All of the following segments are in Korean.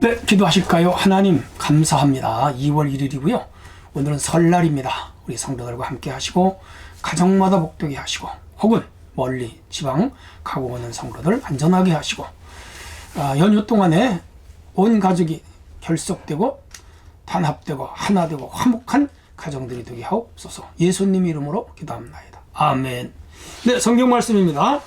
네, 기도하실까요? 하나님 감사합니다. 2월 1일이고요. 오늘은 설날입니다. 우리 성도들과 함께 하시고 가정마다 복되게 하시고 혹은 멀리 지방 가고 오는 성도들 안전하게 하시고 연휴 동안에 온 가족이 결속되고 단합되고 하나 되고 화목한 가정들이 되게 하옵소서. 예수님 이름으로 기도합나이다. 아멘. 네, 성경 말씀입니다.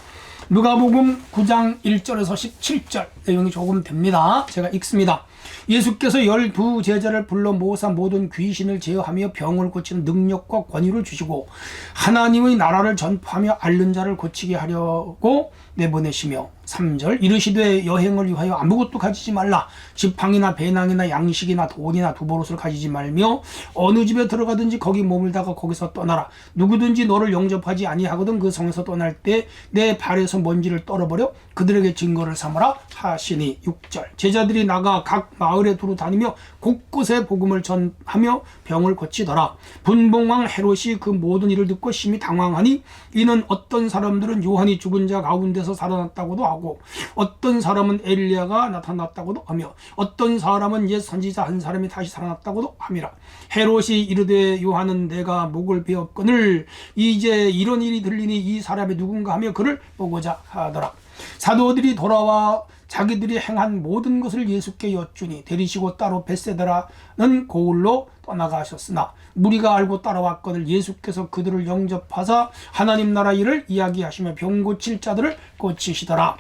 누가복음 9장 1절에서 17절 내용이 조금 됩니다. 제가 읽습니다. 예수께서 12 제자를 불러 모사 모든 귀신을 제어하며 병을 고치는 능력과 권위를 주시고 하나님의 나라를 전파하며 앓는 자를 고치게 하려고 내보내시며 3절 이르시되 여행을 위하여 아무것도 가지지 말라. 지팡이나 배낭이나 양식이나 돈이나 두보롯을 가지지 말며 어느 집에 들어가든지 거기 머물다가 거기서 떠나라. 누구든지 너를 영접하지 아니하거든 그 성에서 떠날 때 내 발에서 먼지를 떨어버려 그들에게 증거를 삼으라 하시니. 6절 제자들이 나가 각 마을에 두루 다니며 곳곳에 복음을 전하며 병을 고치더라. 분봉왕 헤롯이 그 모든 일을 듣고 심히 당황하니 이는 어떤 사람들은 요한이 죽은 자 가운데서 살아났다고도 하고 어떤 사람은 엘리야가 나타났다고도 하며 어떤 사람은 옛 선지자 한 사람이 다시 살아났다고도 함이라. 헤롯이 이르되 요한은 내가 목을 베었거늘 이제 이런 일이 들리니 이 사람이 누군가 하며 그를 보고자 하더라. 사도들이 돌아와 자기들이 행한 모든 것을 예수께 여쭈니 데리시고 따로 벳세다라는 고을로 떠나가셨으나 무리가 알고 따라왔거늘 예수께서 그들을 영접하사 하나님 나라 일을 이야기하시며 병 고칠 자들을 고치시더라.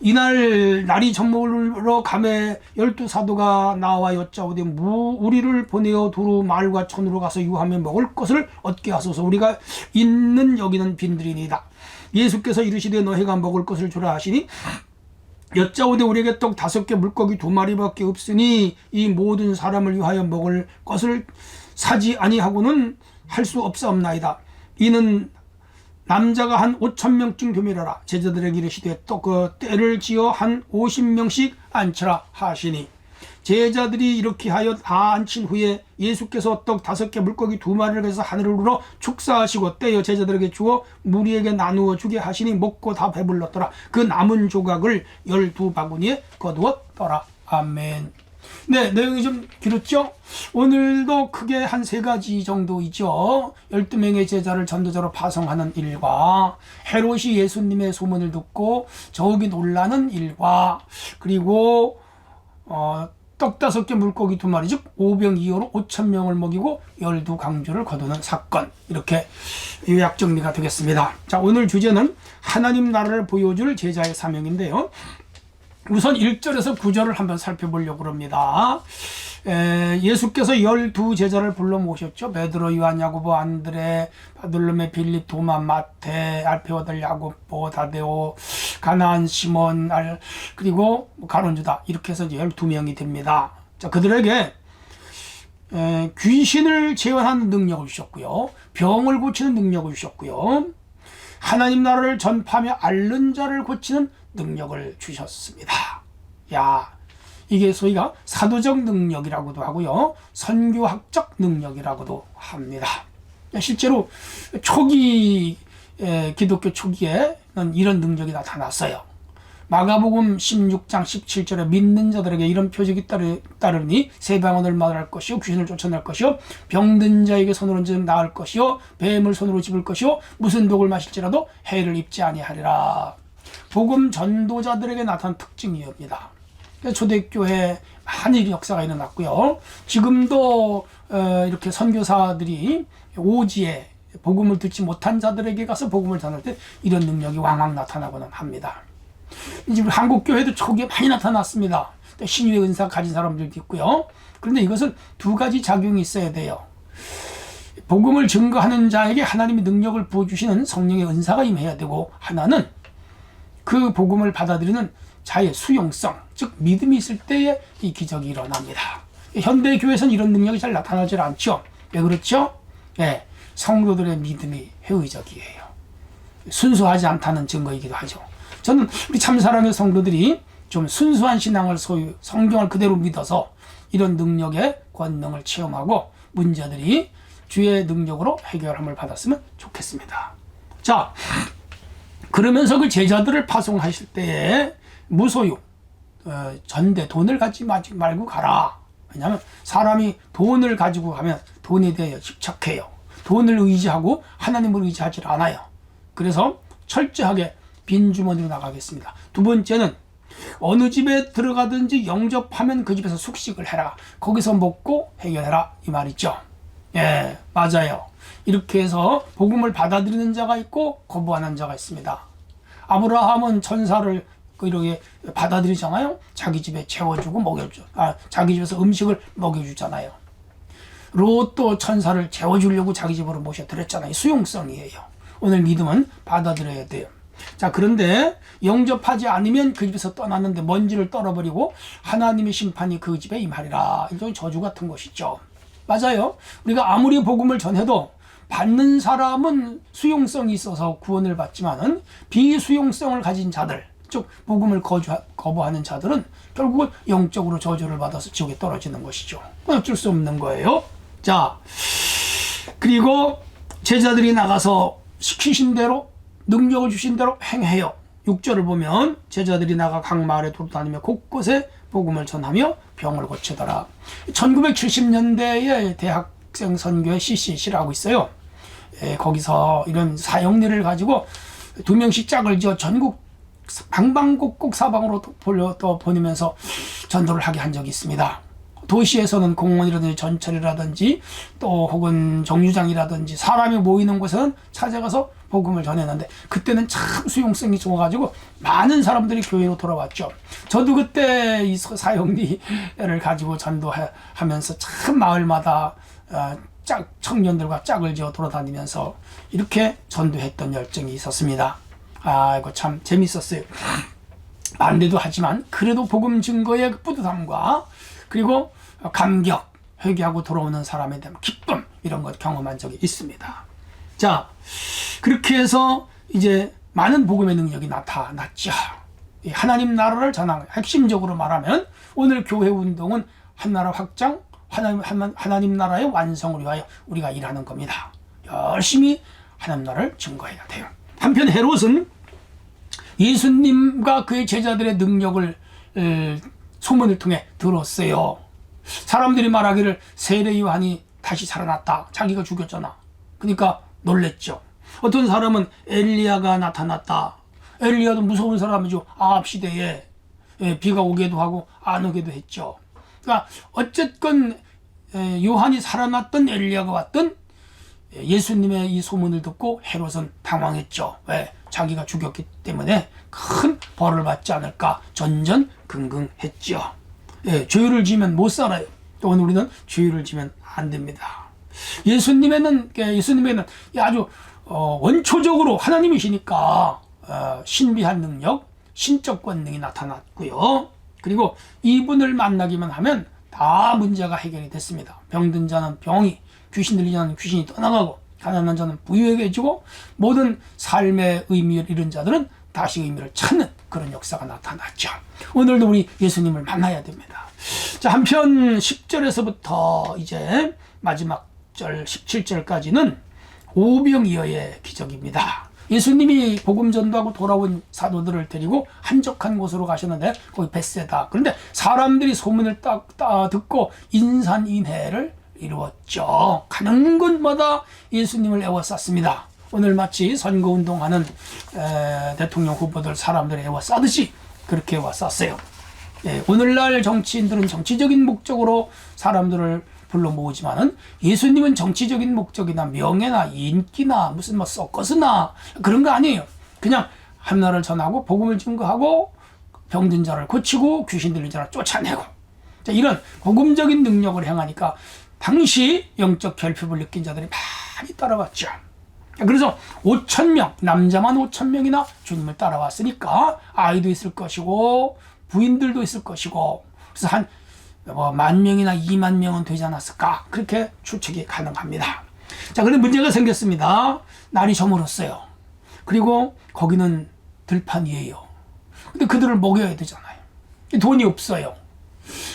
이날 날이 저물어 가매 12사도가 나와 여짜오되 우리를 보내어 두루 마을과 촌으로 가서 유하며 먹을 것을 얻게 하소서. 우리가 있는 여기는 빈들이니이다. 예수께서 이르시되 너희가 먹을 것을 주라 하시니 여짜오되 우리에게 떡 5개 물고기 2마리밖에 없으니 이 모든 사람을 위하여 먹을 것을 사지 아니하고는 할 수 없사옵나이다. 이는 남자가 한 5,000명쯤 되밀어라. 제자들에게 이르시되 또 그 때를 지어 한 50명씩 앉히라 하시니. 제자들이 이렇게 하여 다 앉힌 후에 예수께서 떡 5개 물고기 2마리를 해서 하늘을 우러 축사하시고 떼어 제자들에게 주어 무리에게 나누어 주게 하시니 먹고 다 배불렀더라. 그 남은 조각을 12바구니에 거두었더라. 아멘. 네, 내용이 좀 길었죠? 오늘도 크게 한 3가지 정도이죠. 12명의 제자를 전도자로 파송하는 일과 헤롯이 예수님의 소문을 듣고 저기 놀라는 일과 그리고 떡 5개 물고기 2마리 즉 5병 2호로 5,000명을 먹이고 12강주를 거두는 사건, 이렇게 요약 정리가 되겠습니다. 자, 오늘 주제는 하나님 나라를 보여줄 제자의 사명인데요. 우선 1절에서 9절을 한번 살펴보려고 합니다. 예수께서 12 제자를 불러 모셨죠. 베드로, 요한, 야고보, 안드레, 바돌로메, 빌립, 도마, 마태, 알페오들, 야고보, 다데오, 가나안, 시몬, 그리고 가론주다, 이렇게 해서 12명이 됩니다. 자, 그들에게 귀신을 제어하는 능력을 주셨고요, 병을 고치는 능력을 주셨고요, 하나님 나라를 전파하며 앓는 자를 고치는 능력을 주셨습니다. 야, 이게 소위가 사도적 능력이라고도 하고요, 선교학적 능력이라고도 합니다. 실제로 초기 기독교 초기에는 이런 능력이 나타났어요. 마가복음 16장 17절에 믿는 자들에게 이런 표적이 따르니 새 방언을 말할 것이요 귀신을 쫓아낼 것이요 병든 자에게 손을 얹으면 나을 것이요 뱀을 손으로 집을 것이요 무슨 독을 마실지라도 해를 입지 아니하리라. 복음 전도자들에게 나타난 특징이옵니다. 초대교회 많은 역사가 일어났고요, 지금도 이렇게 선교사들이 오지에 복음을 듣지 못한 자들에게 가서 복음을 전할 때 이런 능력이 왕왕 나타나고는 합니다. 이제 한국 교회도 초기에 많이 나타났습니다. 신유의 은사 가진 사람들도 있고요. 그런데 이것은 2가지 작용이 있어야 돼요. 복음을 증거하는 자에게 하나님의 능력을 부어주시는 성령의 은사가 임해야 되고, 하나는 그 복음을 받아들이는 자의 수용성, 즉 믿음이 있을 때에 이 기적이 일어납니다. 현대 교회에서는 이런 능력이 잘 나타나질 않죠. 왜 그렇죠? 네, 성도들의 믿음이 회의적이에요. 순수하지 않다는 증거이기도 하죠. 저는 우리 참사랑의 성도들이 좀 순수한 신앙을 소유, 성경을 그대로 믿어서 이런 능력의 권능을 체험하고 문제들이 주의 능력으로 해결함을 받았으면 좋겠습니다. 자, 그러면서 그 제자들을 파송하실 때에 무소유, 전대 돈을 갖지 말고 가라. 왜냐하면 사람이 돈을 가지고 가면 돈에 대해 집착해요. 돈을 의지하고 하나님을 의지하지 않아요. 그래서 철저하게 빈 주머니로 나가겠습니다. 두 번째는 어느 집에 들어가든지 영접하면 그 집에서 숙식을 해라. 거기서 먹고 해결해라. 이 말이죠. 예, 맞아요. 이렇게 해서 복음을 받아들이는 자가 있고 거부하는 자가 있습니다. 아브라함은 천사를 이렇게 받아들이잖아요. 자기 집에 채워주고 자기 집에서 음식을 먹여주잖아요. 롯도 천사를 재워주려고 자기 집으로 모셔드렸잖아요. 수용성이에요. 오늘 믿음은 받아들여야 돼요. 자, 그런데 영접하지 않으면 그 집에서 떠났는데 먼지를 떨어버리고 하나님의 심판이 그 집에 임하리라. 이런 저주 같은 것이죠. 맞아요. 우리가 아무리 복음을 전해도 받는 사람은 수용성이 있어서 구원을 받지만은 비수용성을 가진 자들, 즉 복음을 거부하는 자들은 결국은 영적으로 저주를 받아서 지옥에 떨어지는 것이죠. 어쩔 수 없는 거예요. 자, 그리고 제자들이 나가서 시키신 대로 능력을 주신 대로 행해요. 6절을 보면 제자들이 나가 각 마을에 돌아다니며 곳곳에 복음을 전하며 병을 고치더라. 1970년대에 대학생 선교회 CCC라고 있어요. 거기서 이런 사역리를 가지고 2명씩 짝을 지어 전국 방방곡곡 사방으로 보내면서 전도를 하게 한 적이 있습니다. 도시에서는 공원이라든지 전철이라든지 또 혹은 정류장이라든지 사람이 모이는 곳에는 찾아가서 복음을 전했는데 그때는 참 수용성이 좋아가지고 많은 사람들이 교회로 돌아왔죠. 저도 그때 이 사역리를 가지고 전도하면서 참 마을마다 청년들과 짝을 지어 돌아다니면서 이렇게 전도했던 열정이 있었습니다. 이거 참 재밌었어요. 반대도 하지만 그래도 복음 증거의 뿌듯함과 그리고 감격, 회개하고 돌아오는 사람에 대한 기쁨, 이런 것 경험한 적이 있습니다. 자, 그렇게 해서 이제 많은 복음의 능력이 나타났죠. 하나님 나라를 전하는, 핵심적으로 말하면 오늘 교회 운동은 한나라 확장, 하나님 나라의 완성을 위하여 우리가 일하는 겁니다. 열심히 하나님 나라를 증거해야 돼요. 한편 헤롯은 예수님과 그의 제자들의 능력을 소문을 통해 들었어요. 사람들이 말하기를 세례 요한이 다시 살아났다. 자기가 죽였잖아. 그러니까 놀랬죠. 어떤 사람은 엘리야가 나타났다. 엘리야도 무서운 사람이죠. 아합 시대에 비가 오기도 하고 안 오기도 했죠. 그러니까 어쨌건 요한이 살아났던 엘리야가 왔던 예수님의 이 소문을 듣고 헤롯은 당황했죠. 왜? 자기가 죽였기 때문에 큰 벌을 받지 않을까 전전긍긍했죠. 죄를 지면 못 살아요. 또한 우리는 죄를 지면 안 됩니다. 예수님에게는 아주 원초적으로 하나님이시니까 신비한 능력, 신적 권능이 나타났고요. 그리고 이분을 만나기만 하면 다 문제가 해결이 됐습니다. 병든 자는 병이, 귀신 들린 자는 귀신이 떠나가고, 가난한 자는 부유해지고, 모든 삶의 의미를 잃은 자들은 다시 의미를 찾는 그런 역사가 나타났죠. 오늘도 우리 예수님을 만나야 됩니다. 자, 한편 10절에서부터 이제 마지막 절 17절까지는 오병이어의 기적입니다. 예수님이 복음 전도하고 돌아온 사도들을 데리고 한적한 곳으로 가셨는데 거기 벳세다. 그런데 사람들이 소문을 듣고 인산인해를 이루었죠. 가는 곳마다 예수님을 에워쌌습니다. 오늘 마치 선거운동하는 대통령 후보들 사람들을 에워싸듯이 그렇게 에워쌌어요. 오늘날 정치인들은 정치적인 목적으로 사람들을 불러 모으지만은 예수님은 정치적인 목적이나 명예나 인기나 무슨 서커스나 그런 거 아니에요. 그냥 하나님을 전하고 복음을 증거하고 병든 자를 고치고 귀신 들린 자를 쫓아내고, 자, 이런 복음적인 능력을 행하니까 당시 영적 결핍을 느낀 자들이 많이 따라왔죠. 그래서 5,000명, 남자만 5,000명이나 주님을 따라왔으니까 아이도 있을 것이고 부인들도 있을 것이고, 그래서 한 10,000명이나 20,000명은 되지 않았을까, 그렇게 추측이 가능합니다. 자, 그런데 문제가 생겼습니다. 날이 저물었어요. 그리고 거기는 들판이에요. 근데 그들을 먹여야 되잖아요. 돈이 없어요.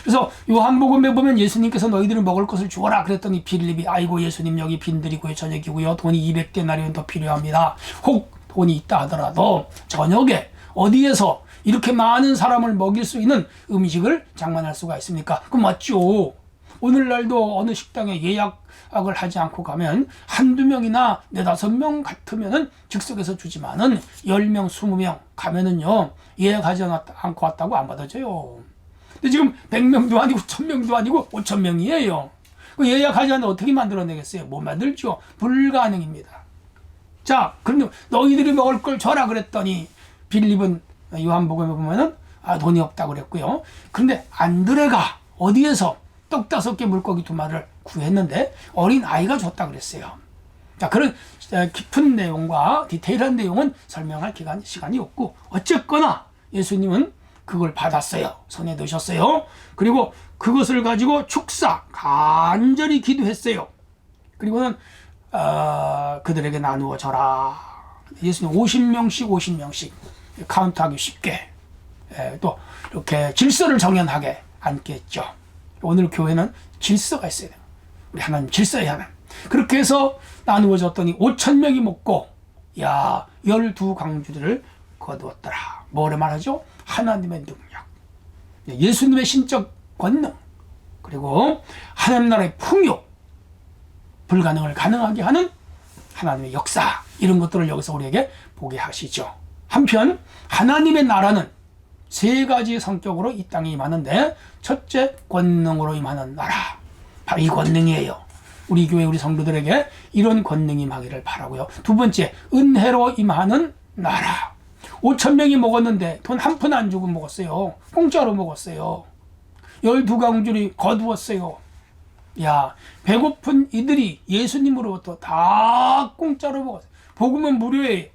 그래서 요한복음에 보면 예수님께서 너희들이 먹을 것을 주어라 그랬더니 빌립이 아이고 예수님 여기 빈들이고요 저녁이고요 돈이 200데나리온 더 필요합니다. 혹 돈이 있다 하더라도 저녁에 어디에서 이렇게 많은 사람을 먹일 수 있는 음식을 장만할 수가 있습니까? 그럼 맞죠. 오늘날도 어느 식당에 예약을 하지 않고 가면 한두 명이나 네다섯 명 같으면은 즉석에서 주지만은 10명, 20명 가면은요, 예약하지 않고 왔다고 안 받아줘요. 근데 지금 100명도 아니고 1000명도 아니고 5000명이에요. 예약하지 않으면 어떻게 만들어내겠어요? 못 만들죠. 불가능입니다. 자, 그런데 너희들이 먹을 걸 줘라 그랬더니 빌립은 요한복음에 보면은 돈이 없다고 그랬고요. 그런데 안드레가 어디에서 떡 5개 물고기 2마리를 구했는데 어린 아이가 줬다 그랬어요. 자, 그런 깊은 내용과 디테일한 내용은 설명할 시간이 없고, 어쨌거나 예수님은 그걸 받았어요. 손에 넣으셨어요. 그리고 그것을 가지고 축사 간절히 기도했어요. 그리고는 그들에게 나누어 줘라. 예수님 50명씩 카운트하기 쉽게, 또 이렇게 질서를 정연하게 앉겠죠. 오늘 교회는 질서가 있어야 돼요. 우리 하나님 질서에 하는. 그렇게 해서 나누어 줬더니 5000명이 먹고, 12강주들을 거두었더라. 뭐를 말하죠? 하나님의 능력, 예수님의 신적 권능, 그리고 하나님 나라의 풍요, 불가능을 가능하게 하는 하나님의 역사, 이런 것들을 여기서 우리에게 보게 하시죠. 한편 하나님의 나라는 3가지 성격으로 이 땅에 임하는데, 첫째, 권능으로 임하는 나라. 바로 이 권능이에요. 우리 교회 우리 성도들에게 이런 권능이 임하기를 바라고요. 두 번째, 은혜로 임하는 나라. 5000명이 먹었는데 돈 한 푼 안 주고 먹었어요. 공짜로 먹었어요. 12강줄이 거두었어요. 배고픈 이들이 예수님으로부터 다 공짜로 먹었어요. 복음은 무료예요.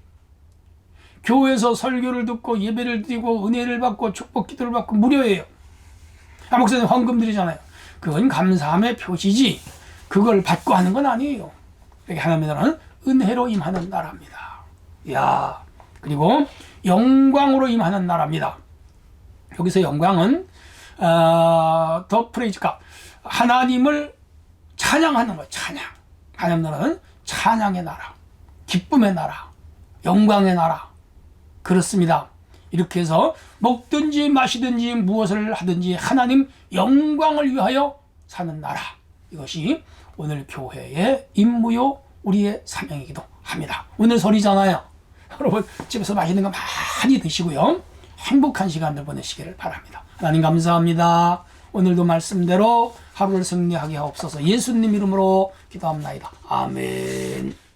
교회에서 설교를 듣고 예배를 드리고 은혜를 받고 축복 기도를 받고 무료예요. 목사님 헌금 드리잖아요. 그건 감사함의 표시지 그걸 받고 하는 건 아니에요. 이렇게 하나님의 나라는 은혜로 임하는 나라입니다. 그리고 영광으로 임하는 나라입니다. 여기서 영광은 더 프레이즈가 하나님을 찬양하는 거예요. 찬양. 하나님 나라는 찬양의 나라, 기쁨의 나라, 영광의 나라. 그렇습니다. 이렇게 해서 먹든지 마시든지 무엇을 하든지 하나님 영광을 위하여 사는 나라. 이것이 오늘 교회의 임무요, 우리의 사명이기도 합니다. 오늘 설이잖아요. 여러분 집에서 맛있는 거 많이 드시고요, 행복한 시간을 보내시기를 바랍니다. 하나님 감사합니다. 오늘도 말씀대로 하루를 승리하게 하옵소서. 예수님 이름으로 기도합나이다. 아멘.